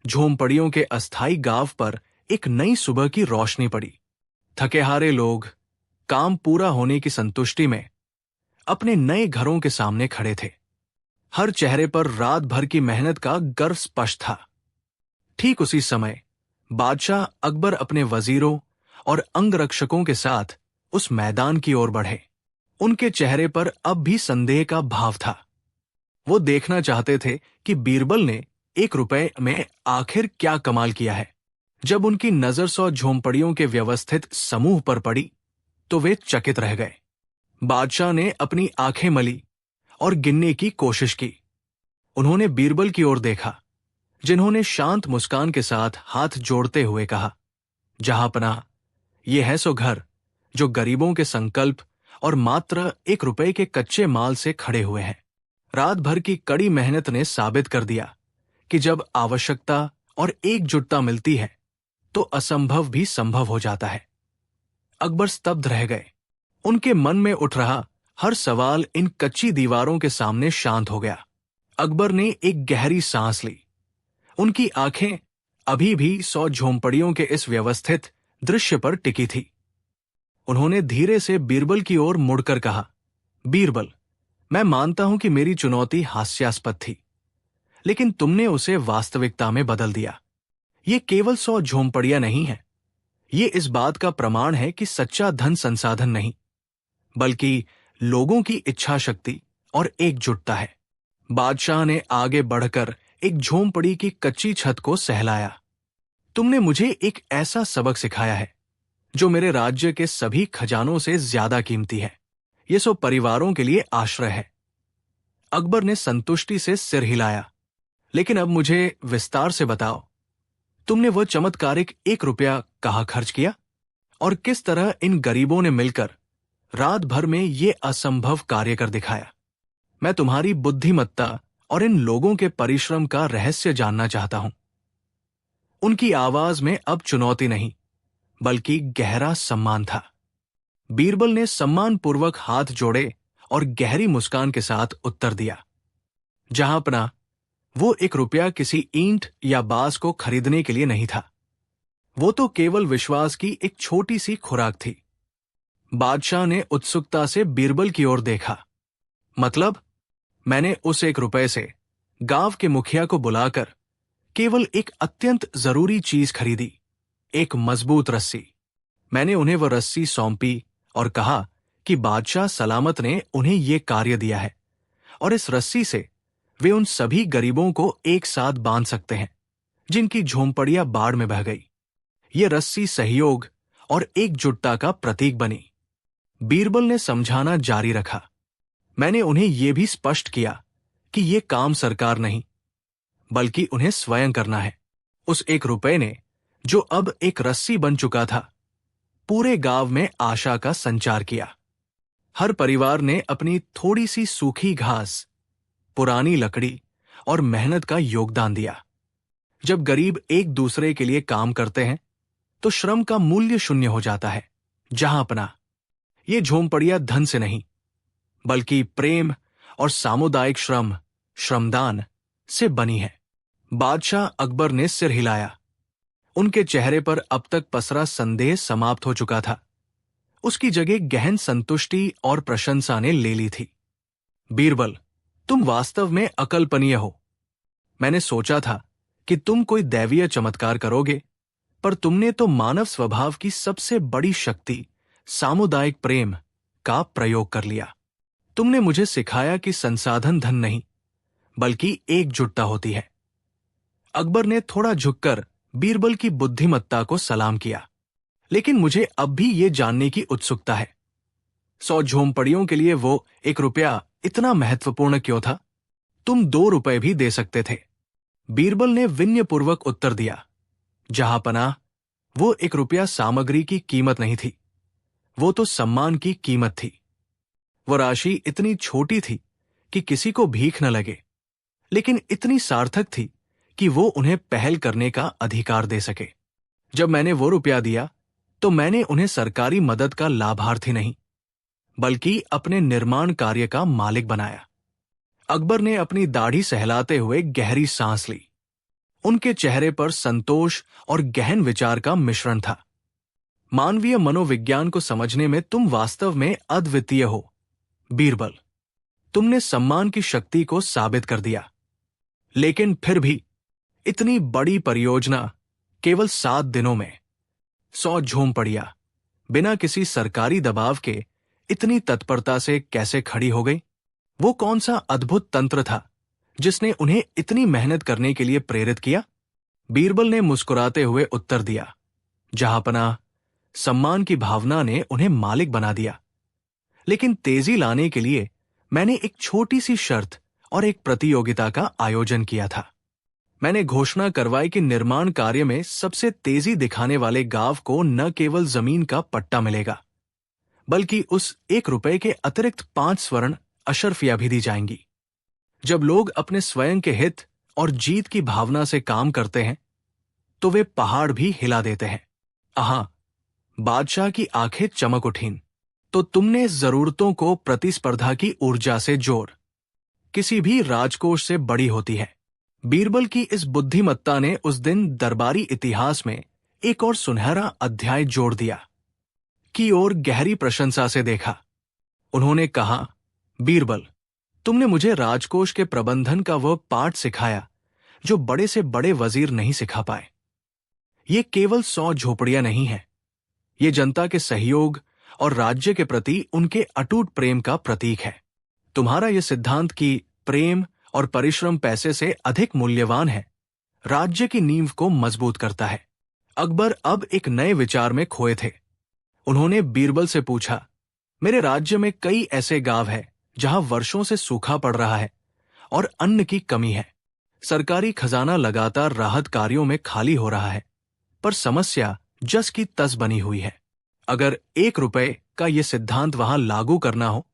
झोंपड़ियों के अस्थायी गांव पर एक नई सुबह की रोशनी पड़ी। थके हारे लोग काम पूरा होने की संतुष्टि में अपने नए घरों के सामने खड़े थे। हर चेहरे पर रात भर की मेहनत का गर्व स्पष्ट था। ठीक उसी समय बादशाह अकबर अपने वजीरों और अंगरक्षकों के साथ उस मैदान की ओर बढ़े। उनके चेहरे पर अब भी संदेह का भाव था। वो देखना चाहते थे कि बीरबल ने 1 रुपए में आखिर क्या कमाल किया है। जब उनकी नजर 100 झोंपड़ियों के व्यवस्थित समूह पर पड़ी, तो वे चकित रह गए। बादशाह ने अपनी आंखें मली और गिनने की कोशिश की। उन्होंने बीरबल की ओर देखा, जिन्होंने शांत मुस्कान के साथ हाथ जोड़ते हुए कहा, जहांपनाह, ये है सो घर जो गरीबों के संकल्प और मात्र 1 रुपए के कच्चे माल से खड़े हुए हैं। रात भर की कड़ी मेहनत ने साबित कर दिया कि जब आवश्यकता और एकजुटता मिलती है, तो असंभव भी संभव हो जाता है। अकबर स्तब्ध रह गए। उनके मन में उठ रहा हर सवाल इन कच्ची दीवारों के सामने शांत हो गया। अकबर ने एक गहरी सांस ली। उनकी आंखें अभी भी 100 झोंपड़ियों के इस व्यवस्थित दृश्य पर टिकी थी। उन्होंने धीरे से बीरबल की ओर मुड़कर कहा, बीरबल, मैं मानता हूं कि मेरी चुनौती हास्यास्पद थी, लेकिन तुमने उसे वास्तविकता में बदल दिया। ये केवल 100 झोंपड़ियां नहीं है। ये इस बात का प्रमाण है कि सच्चा धन संसाधन नहीं, बल्कि लोगों की इच्छा शक्ति और एकजुटता है। बादशाह ने आगे बढ़कर एक झोंपड़ी की कच्ची छत को सहलाया। तुमने मुझे एक ऐसा सबक सिखाया है जो मेरे राज्य के सभी खजानों से ज्यादा कीमती है। ये सो परिवारों के लिए आश्रय है। अकबर ने संतुष्टि से सिर हिलाया। लेकिन अब मुझे विस्तार से बताओ, तुमने वह चमत्कारिक 1 रुपया कहाँ खर्च किया और किस तरह इन गरीबों ने मिलकर रात भर में ये असंभव कार्य कर दिखाया। मैं तुम्हारी बुद्धिमत्ता और इन लोगों के परिश्रम का रहस्य जानना चाहता हूं। उनकी आवाज में अब चुनौती नहीं, बल्कि गहरा सम्मान था। बीरबल ने सम्मानपूर्वक हाथ जोड़े और गहरी मुस्कान के साथ उत्तर दिया, जहांपनाह, वो 1 रुपया किसी ईंट या बांस को खरीदने के लिए नहीं था। वो तो केवल विश्वास की एक छोटी सी खुराक थी। बादशाह ने उत्सुकता से बीरबल की ओर देखा। मतलब, मैंने उस 1 रुपए से गांव के मुखिया को बुलाकर केवल एक अत्यंत जरूरी चीज खरीदी, एक मजबूत रस्सी। मैंने उन्हें वह रस्सी सौंपी और कहा कि बादशाह सलामत ने उन्हें यह कार्य दिया है और इस रस्सी से वे उन सभी गरीबों को एक साथ बांध सकते हैं जिनकी झोंपड़ियां बाढ़ में बह गई। ये रस्सी सहयोग और एकजुटता का प्रतीक बनी। बीरबल ने समझाना जारी रखा। मैंने उन्हें यह भी स्पष्ट किया कि यह काम सरकार नहीं, बल्कि उन्हें स्वयं करना है। उस 1 रुपए ने, जो अब एक रस्सी बन चुका था, पूरे गांव में आशा का संचार किया। हर परिवार ने अपनी थोड़ी सी सूखी घास, पुरानी लकड़ी और मेहनत का योगदान दिया। जब गरीब एक दूसरे के लिए काम करते हैं, तो श्रम का मूल्य शून्य हो जाता है। जहांपनाह, ये झोंपड़ियां धन से नहीं, बल्कि प्रेम और सामुदायिक श्रमदान से बनी है। बादशाह अकबर ने सिर हिलाया। उनके चेहरे पर अब तक पसरा संदेह समाप्त हो चुका था। उसकी जगह गहन संतुष्टि और प्रशंसा ने ले ली थी। बीरबल, तुम वास्तव में अकल्पनीय हो। मैंने सोचा था कि तुम कोई दैवीय चमत्कार करोगे, पर तुमने तो मानव स्वभाव की सबसे बड़ी शक्ति, सामुदायिक प्रेम, का प्रयोग कर लिया। तुमने मुझे सिखाया कि संसाधन धन नहीं, बल्कि एकजुटता होती है। अकबर ने थोड़ा झुककर बीरबल की बुद्धिमत्ता को सलाम किया। लेकिन मुझे अब भी ये जानने की उत्सुकता है, 100 झोंपड़ियों के लिए वो 1 रुपया इतना महत्वपूर्ण क्यों था? तुम 2 रुपए भी दे सकते थे। बीरबल ने विनयपूर्वक उत्तर दिया, जहांपनाह, वो 1 रुपया सामग्री की कीमत नहीं थी, वो तो सम्मान की कीमत थी। वो राशि इतनी छोटी थी कि किसी को भीख न लगे, लेकिन इतनी सार्थक थी कि वो उन्हें पहल करने का अधिकार दे सके। जब मैंने वो रुपया दिया, तो मैंने उन्हें सरकारी मदद का लाभार्थी नहीं, बल्कि अपने निर्माण कार्य का मालिक बनाया। अकबर ने अपनी दाढ़ी सहलाते हुए गहरी सांस ली। उनके चेहरे पर संतोष और गहन विचार का मिश्रण था। मानवीय मनोविज्ञान को समझने में तुम वास्तव में अद्वितीय हो, बीरबल। तुमने सम्मान की शक्ति को साबित कर दिया। लेकिन फिर भी इतनी बड़ी परियोजना केवल 7 दिनों में, 100 झोंपड़ियां, बिना किसी सरकारी दबाव के इतनी तत्परता से कैसे खड़ी हो गई? वो कौन सा अद्भुत तंत्र था जिसने उन्हें इतनी मेहनत करने के लिए प्रेरित किया? बीरबल ने मुस्कुराते हुए उत्तर दिया, जहांपनाह, सम्मान की भावना ने उन्हें मालिक बना दिया। लेकिन तेजी लाने के लिए मैंने एक छोटी सी शर्त और एक प्रतियोगिता का आयोजन किया था। मैंने घोषणा करवाई कि निर्माण कार्य में सबसे तेजी दिखाने वाले गांव को न केवल जमीन का पट्टा मिलेगा, बल्कि उस 1 रुपए के अतिरिक्त 5 स्वर्ण अशर्फियां भी दी जाएंगी। जब लोग अपने स्वयं के हित और जीत की भावना से काम करते हैं, तो वे पहाड़ भी हिला देते हैं। आहा, बादशाह की आंखें चमक उठीं। तो तुमने जरूरतों को प्रतिस्पर्धा की ऊर्जा से जोड़, किसी भी राजकोष से बड़ी होती है। बीरबल की इस बुद्धिमत्ता ने उस दिन दरबारी इतिहास में एक और सुनहरा अध्याय जोड़ दिया। की ओर गहरी प्रशंसा से देखा। उन्होंने कहा, बीरबल, तुमने मुझे राजकोष के प्रबंधन का वह पाठ सिखाया जो बड़े से बड़े वजीर नहीं सिखा पाए। ये केवल 100 झोपड़ियां नहीं है, ये जनता के सहयोग और राज्य के प्रति उनके अटूट प्रेम का प्रतीक है। तुम्हारा यह सिद्धांत कि प्रेम और परिश्रम पैसे से अधिक मूल्यवान है, राज्य की नींव को मजबूत करता है। अकबर अब एक नए विचार में खोए थे। उन्होंने बीरबल से पूछा, मेरे राज्य में कई ऐसे गांव हैं जहां वर्षों से सूखा पड़ रहा है और अन्न की कमी है। सरकारी खजाना लगातार राहत कार्यों में खाली हो रहा है, पर समस्या जस की तस बनी हुई है। अगर 1 रुपए का यह सिद्धांत वहां लागू करना हो,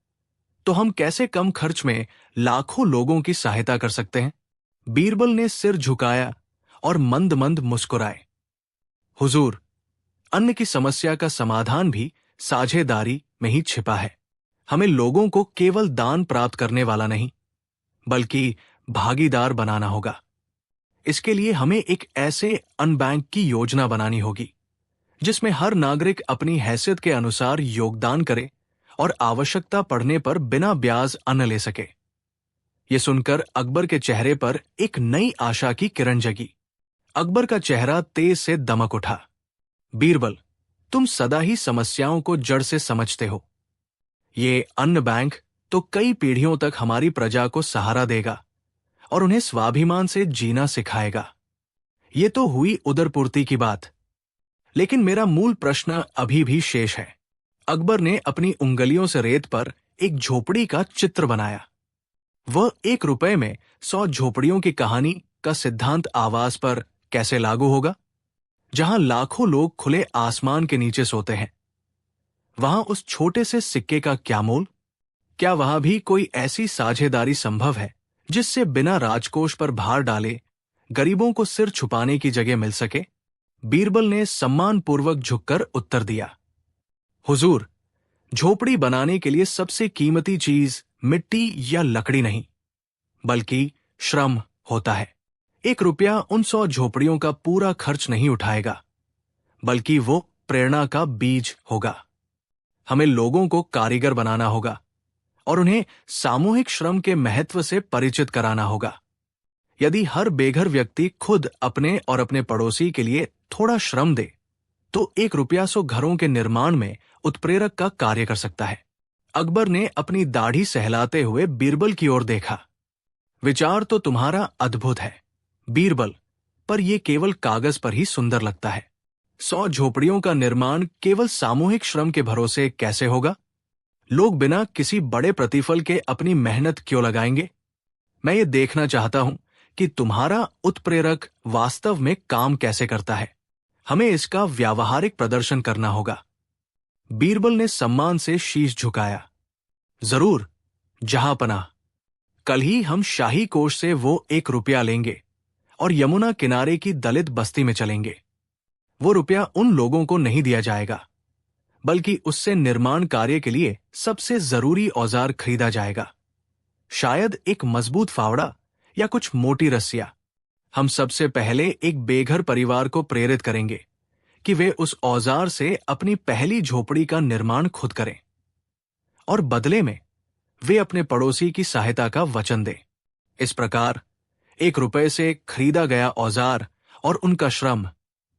तो हम कैसे कम खर्च में लाखों लोगों की सहायता कर सकते हैं? बीरबल ने सिर झुकाया और मंद मंद मुस्कुराए। हुजूर, अन्न की समस्या का समाधान भी साझेदारी में ही छिपा है। हमें लोगों को केवल दान प्राप्त करने वाला नहीं, बल्कि भागीदार बनाना होगा। इसके लिए हमें एक ऐसे अन्न बैंक की योजना बनानी होगी जिसमें हर नागरिक अपनी हैसियत के अनुसार योगदान करे और आवश्यकता पड़ने पर बिना ब्याज अन्न ले सके। यह सुनकर अकबर के चेहरे पर एक नई आशा की किरण जगी। अकबर का चेहरा तेज से दमक उठा। बीरबल, तुम सदा ही समस्याओं को जड़ से समझते हो। ये अन्न बैंक तो कई पीढ़ियों तक हमारी प्रजा को सहारा देगा और उन्हें स्वाभिमान से जीना सिखाएगा। ये तो हुई उदरपूर्ति की बात, लेकिन मेरा मूल प्रश्न अभी भी शेष है। अकबर ने अपनी उंगलियों से रेत पर एक झोपड़ी का चित्र बनाया। वह 1 रुपए में 100 झोपड़ियों की कहानी का सिद्धांत आवास पर कैसे लागू होगा? जहां लाखों लोग खुले आसमान के नीचे सोते हैं, वहां उस छोटे से सिक्के का क्या मोल? क्या वहां भी कोई ऐसी साझेदारी संभव है जिससे बिना राजकोष पर भार डाले गरीबों को सिर छुपाने की जगह मिल सके? बीरबल ने सम्मानपूर्वक झुककर उत्तर दिया, हुजूर, झोपड़ी बनाने के लिए सबसे कीमती चीज मिट्टी या लकड़ी नहीं, बल्कि श्रम होता है। 1 रुपया उन 100 झोपड़ियों का पूरा खर्च नहीं उठाएगा, बल्कि वो प्रेरणा का बीज होगा। हमें लोगों को कारीगर बनाना होगा और उन्हें सामूहिक श्रम के महत्व से परिचित कराना होगा। यदि हर बेघर व्यक्ति खुद अपने और अपने पड़ोसी के लिए थोड़ा श्रम दे, तो 1 रुपया 100 घरों के निर्माण में उत्प्रेरक का कार्य कर सकता है। अकबर ने अपनी दाढ़ी सहलाते हुए बीरबल की ओर देखा। विचार तो तुम्हारा अद्भुत है बीरबल, पर यह केवल कागज पर ही सुंदर लगता है। 100 झोपड़ियों का निर्माण केवल सामूहिक श्रम के भरोसे कैसे होगा? लोग बिना किसी बड़े प्रतिफल के अपनी मेहनत क्यों लगाएंगे? मैं ये देखना चाहता हूं कि तुम्हारा उत्प्रेरक वास्तव में काम कैसे करता है। हमें इसका व्यावहारिक प्रदर्शन करना होगा। बीरबल ने सम्मान से शीश झुकाया। जरूर जहांपनाह, कल ही हम शाही कोष से वो 1 रुपया लेंगे और यमुना किनारे की दलित बस्ती में चलेंगे। वो रुपया उन लोगों को नहीं दिया जाएगा, बल्कि उससे निर्माण कार्य के लिए सबसे जरूरी औजार खरीदा जाएगा। शायद एक मजबूत फावड़ा या कुछ मोटी रस्सियां। हम सबसे पहले एक बेघर परिवार को प्रेरित करेंगे कि वे उस औजार से अपनी पहली झोपड़ी का निर्माण खुद करें, और बदले में वे अपने पड़ोसी की सहायता का वचन दें। इस प्रकार 1 रुपये से खरीदा गया औजार और उनका श्रम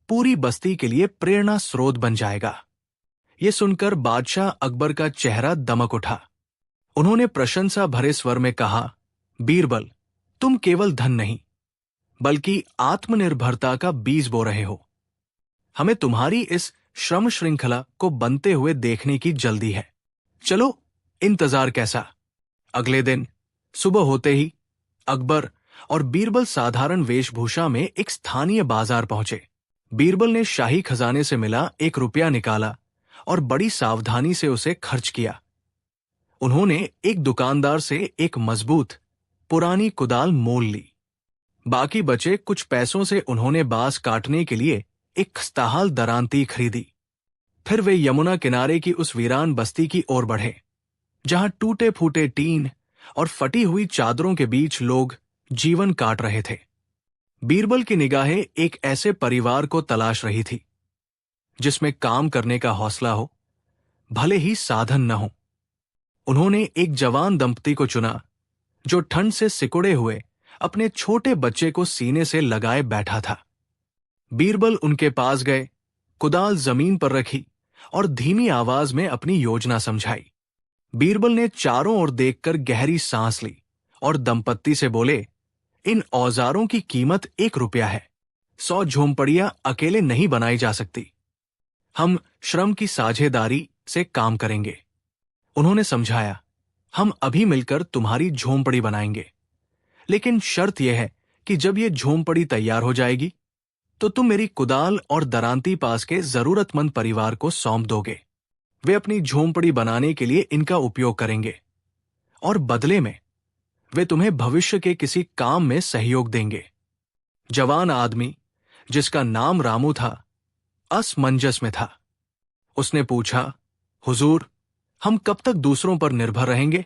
पूरी बस्ती के लिए प्रेरणा स्रोत बन जाएगा। ये सुनकर बादशाह अकबर का चेहरा दमक उठा। उन्होंने प्रशंसा भरे स्वर में कहा, बीरबल, तुम केवल धन नहीं, बल्कि आत्मनिर्भरता का बीज बो रहे हो। हमें तुम्हारी इस श्रम श्रृंखला को बनते हुए देखने की जल्दी है। चलो, इंतजार कैसा? अगले दिन सुबह होते ही अकबर और बीरबल साधारण वेशभूषा में एक स्थानीय बाजार पहुंचे। बीरबल ने शाही खजाने से मिला 1 रुपया निकाला और बड़ी सावधानी से उसे खर्च किया। उन्होंने एक दुकानदार से एक मजबूत पुरानी कुदाल मोल ली। बाकी बचे कुछ पैसों से उन्होंने बांस काटने के लिए एक खस्ताहाल दरांती खरीदी। फिर वे यमुना किनारे की उस वीरान बस्ती की ओर बढ़े, जहां टूटे फूटे टीन और फटी हुई चादरों के बीच लोग जीवन काट रहे थे। बीरबल की निगाहें एक ऐसे परिवार को तलाश रही थी जिसमें काम करने का हौसला हो, भले ही साधन न हो। उन्होंने एक जवान दंपति को चुना जो ठंड से सिकुड़े हुए अपने छोटे बच्चे को सीने से लगाए बैठा था। बीरबल उनके पास गए, कुदाल जमीन पर रखी और धीमी आवाज में अपनी योजना समझाई। बीरबल ने चारों ओर देखकर गहरी सांस ली और दंपत्ति से बोले, इन औजारों की कीमत 1 रुपया है। 100 झोंपड़ियां अकेले नहीं बनाई जा सकती। हम श्रम की साझेदारी से काम करेंगे। उन्होंने समझाया, हम अभी मिलकर तुम्हारी झोंपड़ी बनाएंगे, लेकिन शर्त यह है कि जब यह झोंपड़ी तैयार हो जाएगी तो तुम मेरी कुदाल और दरांती पास के जरूरतमंद परिवार को सौंप दोगे। वे अपनी झोंपड़ी बनाने के लिए इनका उपयोग करेंगे और बदले में वे तुम्हें भविष्य के किसी काम में सहयोग देंगे। जवान आदमी, जिसका नाम रामू था, असमंजस में था। उसने पूछा, हुजूर, हम कब तक दूसरों पर निर्भर रहेंगे?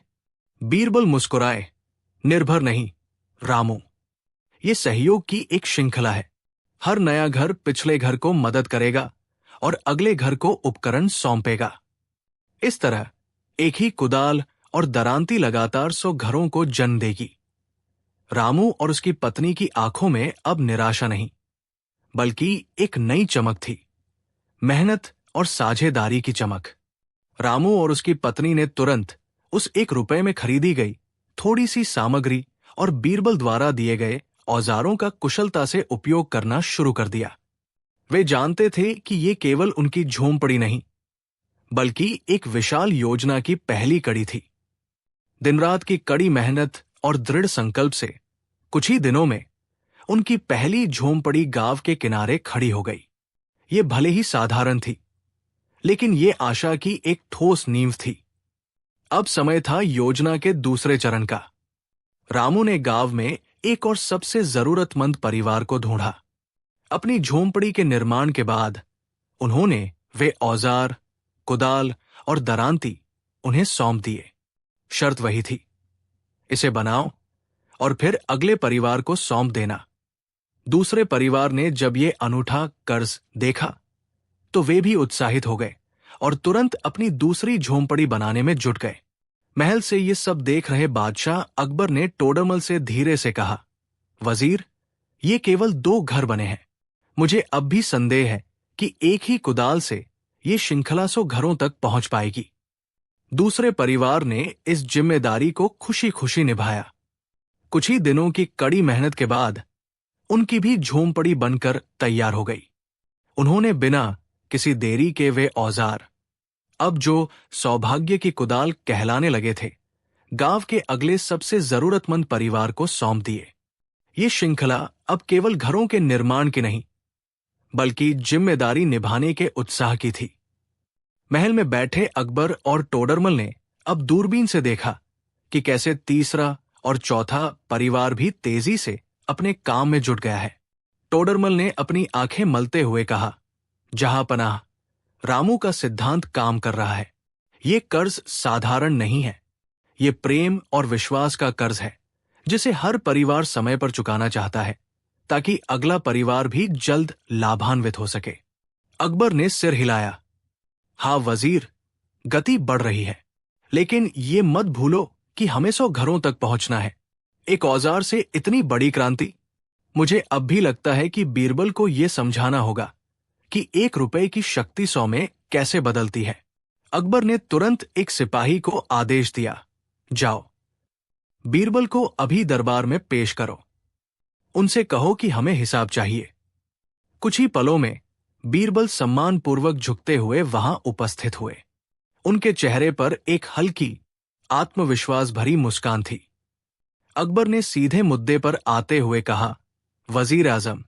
बीरबल मुस्कुराए, निर्भर नहीं रामू, ये सहयोग की एक श्रृंखला है। हर नया घर पिछले घर को मदद करेगा और अगले घर को उपकरण सौंपेगा। इस तरह एक ही कुदाल और दरांती लगातार 100 घरों को जन्म देगी। रामू और उसकी पत्नी की आंखों में अब निराशा नहीं, बल्कि एक नई चमक थी, मेहनत और साझेदारी की चमक। रामू और उसकी पत्नी ने तुरंत उस 1 रुपये में खरीदी गई थोड़ी सी सामग्री और बीरबल द्वारा दिए गए औजारों का कुशलता से उपयोग करना शुरू कर दिया। वे जानते थे कि ये केवल उनकी झोंपड़ी नहीं, बल्कि एक विशाल योजना की पहली कड़ी थी। दिन रात की कड़ी मेहनत और दृढ़ संकल्प से कुछ ही दिनों में उनकी पहली झोंपड़ी गांव के किनारे खड़ी हो गई। ये भले ही साधारण थी, लेकिन ये आशा की एक ठोस नींव थी। अब समय था योजना के दूसरे चरण का। रामू ने गांव में एक और सबसे जरूरतमंद परिवार को ढूंढा। अपनी झोंपड़ी के निर्माण के बाद उन्होंने वे औजार, कुदाल और दरांती उन्हें सौंप दिए। शर्त वही थी, इसे बनाओ और फिर अगले परिवार को सौंप देना। दूसरे परिवार ने जब ये अनूठा कर्ज देखा तो वे भी उत्साहित हो गए और तुरंत अपनी दूसरी झोंपड़ी बनाने में जुट गए। महल से ये सब देख रहे बादशाह अकबर ने टोडरमल से धीरे से कहा, वजीर, ये केवल 2 घर बने हैं। मुझे अब भी संदेह है कि एक ही कुदाल से ये श्रृंखला 100 घरों तक पहुंच पाएगी। दूसरे परिवार ने इस जिम्मेदारी को खुशी खुशी निभाया। कुछ ही दिनों की कड़ी मेहनत के बाद उनकी भी झोंपड़ी बनकर तैयार हो गई। उन्होंने बिना किसी देरी के वे औजार, अब जो सौभाग्य की कुदाल कहलाने लगे थे, गांव के अगले सबसे जरूरतमंद परिवार को सौंप दिए। ये श्रृंखला अब केवल घरों के निर्माण की नहीं, बल्कि जिम्मेदारी निभाने के उत्साह की थी। महल में बैठे अकबर और टोडरमल ने अब दूरबीन से देखा कि कैसे तीसरा और चौथा परिवार भी तेजी से अपने काम में जुट गया है। टोडरमल ने अपनी आंखें मलते हुए कहा, जहां पनाह, रामू का सिद्धांत काम कर रहा है। ये कर्ज साधारण नहीं है, ये प्रेम और विश्वास का कर्ज है जिसे हर परिवार समय पर चुकाना चाहता है, ताकि अगला परिवार भी जल्द लाभान्वित हो सके। अकबर ने सिर हिलाया। हाँ वजीर, गति बढ़ रही है, लेकिन ये मत भूलो कि हमें 100 घरों तक पहुंचना है। एक औजार से इतनी बड़ी क्रांति। मुझे अब भी लगता है कि बीरबल को यह समझाना होगा कि 1 रुपए की शक्ति 100 में कैसे बदलती है। अकबर ने तुरंत एक सिपाही को आदेश दिया, जाओ, बीरबल को अभी दरबार में पेश करो। उनसे कहो कि हमें हिसाब चाहिए। कुछ ही पलों में बीरबल सम्मानपूर्वक झुकते हुए वहां उपस्थित हुए। उनके चेहरे पर एक हल्की, आत्मविश्वास भरी मुस्कान थी। अकबर ने सीधे मुद्दे पर आते हुए कहा, वजीर आजम,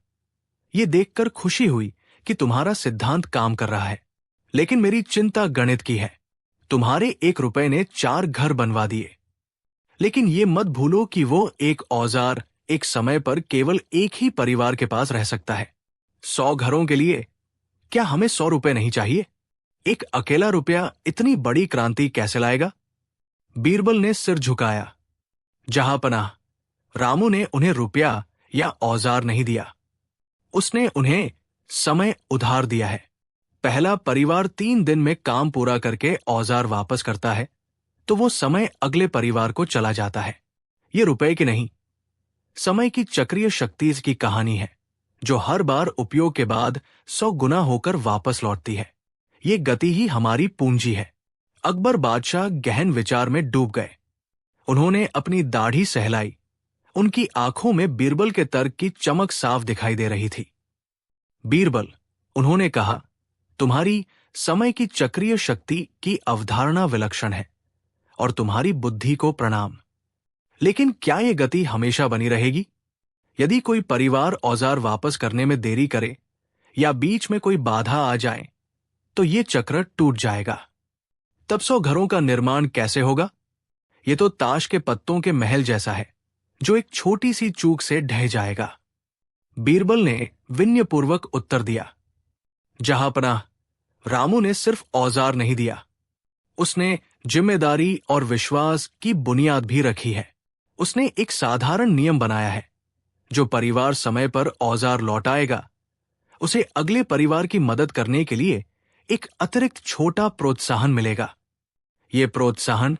ये देखकर खुशी हुई कि तुम्हारा सिद्धांत काम कर रहा है, लेकिन मेरी चिंता गणित की है। तुम्हारे 1 रुपए ने 4 घर बनवा दिए, लेकिन ये मत भूलो कि वो एक औजार एक समय पर केवल एक ही परिवार के पास रह सकता है। 100 घरों के लिए क्या हमें 100 रुपए नहीं चाहिए? एक अकेला रुपया इतनी बड़ी क्रांति कैसे लाएगा? बीरबल ने सिर झुकाया। जहां पनाह, रामू ने उन्हें रुपया या औजार नहीं दिया, उसने उन्हें समय उधार दिया है। पहला परिवार 3 दिन में काम पूरा करके औजार वापस करता है, तो वो समय अगले परिवार को चला जाता है। ये रुपए की नहीं, समय की चक्रीय शक्ति की कहानी है, जो हर बार उपयोग के बाद 100 गुना होकर वापस लौटती है। ये गति ही हमारी पूंजी है। अकबर बादशाह गहन विचार में डूब गए। उन्होंने अपनी दाढ़ी सहलाई। उनकी आंखों में बीरबल के तर्क की चमक साफ दिखाई दे रही थी। बीरबल, उन्होंने कहा, तुम्हारी समय की चक्रीय शक्ति की अवधारणा विलक्षण है और तुम्हारी बुद्धि को प्रणाम। लेकिन क्या ये गति हमेशा बनी रहेगी? यदि कोई परिवार औजार वापस करने में देरी करे या बीच में कोई बाधा आ जाए, तो ये चक्र टूट जाएगा। तब 100 घरों का निर्माण कैसे होगा? ये तो ताश के पत्तों के महल जैसा है, जो एक छोटी सी चूक से ढह जाएगा। बीरबल ने विनयपूर्वक उत्तर दिया। जहां पनाह, रामू ने सिर्फ औजार नहीं दिया, उसने जिम्मेदारी और विश्वास की बुनियाद भी रखी है। उसने एक साधारण नियम बनाया है, जो परिवार समय पर औजार लौटाएगा, उसे अगले परिवार की मदद करने के लिए एक अतिरिक्त छोटा प्रोत्साहन मिलेगा। ये प्रोत्साहन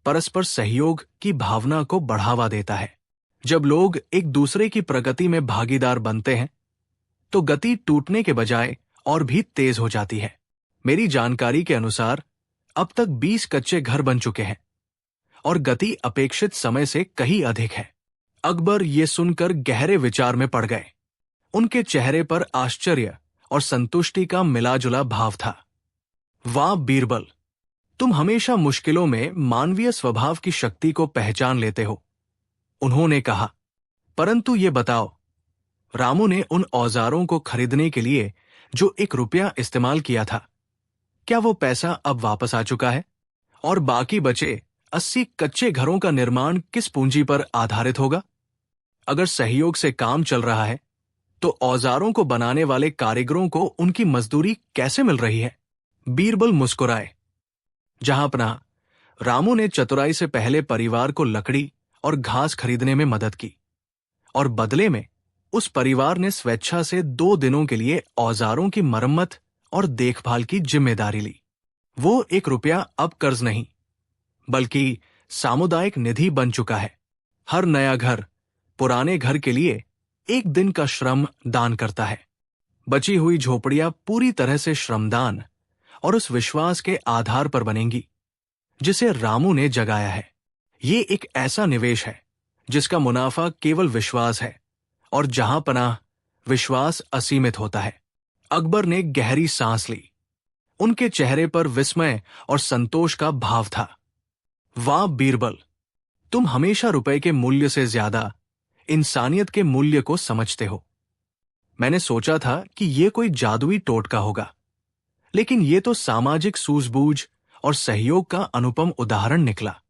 परस्पर सहयोग की भावना को बढ़ावा देता है। जब लोग एक दूसरे की प्रगति में भागीदार बनते हैं, तो गति टूटने के बजाय और भी तेज हो जाती है। मेरी जानकारी के अनुसार अब तक 20 कच्चे घर बन चुके हैं और गति अपेक्षित समय से कहीं अधिक है। अकबर ये सुनकर गहरे विचार में पड़ गए। उनके चेहरे पर आश्चर्य और संतुष्टि का मिलाजुला भाव था। वाह बीरबल, तुम हमेशा मुश्किलों में मानवीय स्वभाव की शक्ति को पहचान लेते हो, उन्होंने कहा। परंतु ये बताओ, रामू ने उन औजारों को खरीदने के लिए जो 1 रुपया इस्तेमाल किया था, क्या वो पैसा अब वापस आ चुका है? और बाकी बचे 80 कच्चे घरों का निर्माण किस पूंजी पर आधारित होगा? अगर सहयोग से काम चल रहा है, तो औजारों को बनाने वाले कारीगरों को उनकी मजदूरी कैसे मिल रही है? बीरबल मुस्कुराए। जहां पनाह, रामू ने चतुराई से पहले परिवार को लकड़ी और घास खरीदने में मदद की, और बदले में उस परिवार ने स्वेच्छा से 2 दिनों के लिए औजारों की मरम्मत और देखभाल की जिम्मेदारी ली। वो 1 रुपया अब कर्ज नहीं, बल्कि सामुदायिक निधि बन चुका है। हर नया घर पुराने घर के लिए एक दिन का श्रम दान करता है। बची हुई झोपड़ियां पूरी तरह से श्रमदान और उस विश्वास के आधार पर बनेंगी जिसे रामू ने जगाया है। ये एक ऐसा निवेश है जिसका मुनाफा केवल विश्वास है, और जहां पनाह विश्वास असीमित होता है। अकबर ने गहरी सांस ली। उनके चेहरे पर विस्मय और संतोष का भाव था। वाह बीरबल, तुम हमेशा रुपए के मूल्य से ज्यादा इंसानियत के मूल्य को समझते हो। मैंने सोचा था कि यह कोई जादुई टोटका होगा, लेकिन यह तो सामाजिक सूझबूझ और सहयोग का अनुपम उदाहरण निकला।